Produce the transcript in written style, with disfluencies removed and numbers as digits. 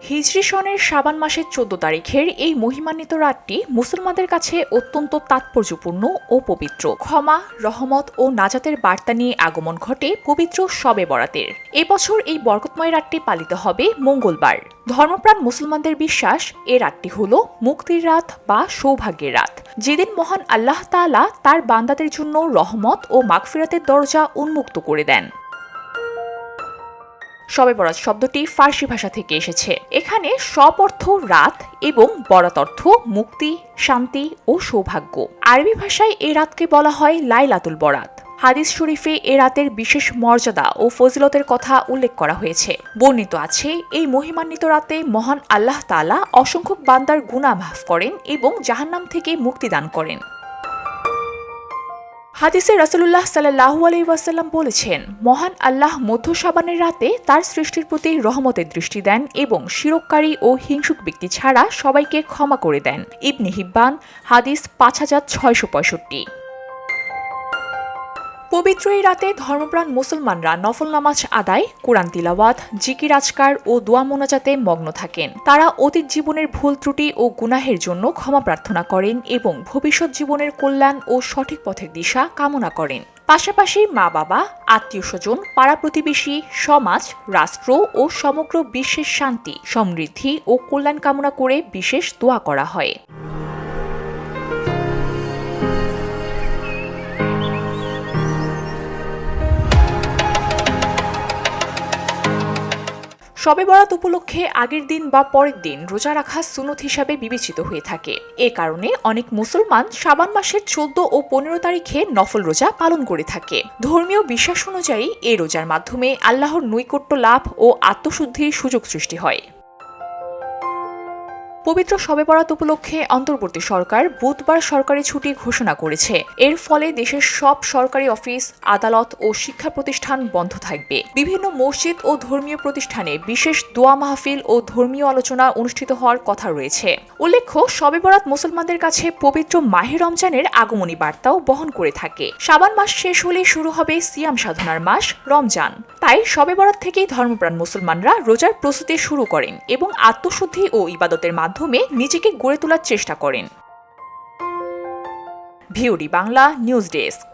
হিজরি সনের শাবান মাসের ১৪ তারিখের এই মহিমান্বিত রাতটি মুসলমানদের কাছে অত্যন্ত তাৎপর্যপূর্ণ ও পবিত্র। ক্ষমা, রহমত ও নাজাতের বার্তা নিয়ে আগমন ঘটে পবিত্র শবে বরাতের। এবছর এই বরকতময় রাতটি পালিত হবে মঙ্গলবার। ধর্মপ্রাণ মুসলমানদের বিশ্বাস, এ রাতটি হল মুক্তির রাত বা সৌভাগ্যের রাত, যেদিন মহান আল্লাহ তাআলা তার বান্দাদের জন্য রহমত ও মাগফিরাতের দরজা উন্মুক্ত করে দেন। শবে বরাত শব্দটি ফার্সি ভাষা থেকে এসেছে। এখানে শব অর্থ রাত এবং বরাত অর্থ মুক্তি, শান্তি ও সৌভাগ্য। আরবি ভাষায় এ রাতকে বলা হয় লাইলাতুল বরাত। হাদিস শরীফে এ রাতের বিশেষ মর্যাদা ও ফজিলতের কথা উল্লেখ করা হয়েছে। বর্ণিত আছে, এই মহিমান্বিত রাতে মহান আল্লাহ তাআলা অসংখ্য বান্দার গুনাহ মাফ করেন এবং জাহান্নাম থেকে মুক্তি দান করেন। হাদিসে রাসূলুল্লাহ সাল্লাল্লাহু আলাইহি ওয়াসাল্লাম বলেছেন, মহান আল্লাহ মধ্য শাবানের রাতে তার সৃষ্টির প্রতি রহমতের দৃষ্টি দেন এবং শিরককারী ও হিংসুক ব্যক্তি ছাড়া সবাইকে ক্ষমা করে দেন। ইবনে হিব্বান, হাদিস ৫৬৬৫। পবিত্র এই রাতে ধর্মপ্রাণ মুসলমানরা নফল নামাজ আদায়, কোরআন তিলাওয়াত, জিকির আজকার ও দোয়া মোনাজাতে মগ্ন থাকেন। তারা অতীত জীবনের ভুল ত্রুটি ও গুনাহের জন্য ক্ষমা প্রার্থনা করেন এবং ভবিষ্যৎ জীবনের কল্যাণ ও সঠিক পথের দিশা কামনা করেন। পাশাপাশি মা বাবা, আত্মীয় স্বজন, পাড়া প্রতিবেশী, সমাজ, রাষ্ট্র ও সমগ্র বিশ্বের শান্তি, সমৃদ্ধি ও কল্যাণ কামনা করে বিশেষ দোয়া করা হয়। শবে বরাত উপলক্ষে আগের দিন বা পরের দিন রোজা রাখা সুন্নত হিসাবে বিবেচিত হয়ে থাকে। এ কারণে অনেক মুসলমান শাবান মাসের ১৪ ও ১৫ তারিখে নফল রোজা পালন করে থাকে। ধর্মীয় বিশ্বাস অনুযায়ী এই রোজার মাধ্যমে আল্লাহর নৈকট্য লাভ ও আত্মশুদ্ধির সুযোগ সৃষ্টি হয়। পবিত্র শবে বরাত উপলক্ষে অন্তর্বর্তী সরকার বুধবার সরকারি ছুটি ঘোষণা করেছে। এর ফলে দেশের সব সরকারি অফিস, আদালত ও শিক্ষা প্রতিষ্ঠান বন্ধ থাকবে। বিভিন্ন মসজিদ ও ধর্মীয় প্রতিষ্ঠানে বিশেষ দোয়া মাহফিল ও ধর্মীয় আলোচনা অনুষ্ঠিত হওয়ার কথা রয়েছে। উল্লেখ্য, শবে বরাত মুসলমানদের কাছে পবিত্র মাহে রমজানের আগমনী বার্তাও বহন করে থাকে। শাবান মাস শেষ হলেই শুরু হবে সিয়াম সাধনার মাস রমজান। তাই শবে বরাত থেকেই ধর্মপ্রাণ মুসলমানরা রোজার প্রস্তুতি শুরু করেন এবং আত্মশুদ্ধি ও ইবাদতের মাধ্যমে নিজেকে গড়ে তোলার চেষ্টা করেন। VOD Bangla news desk.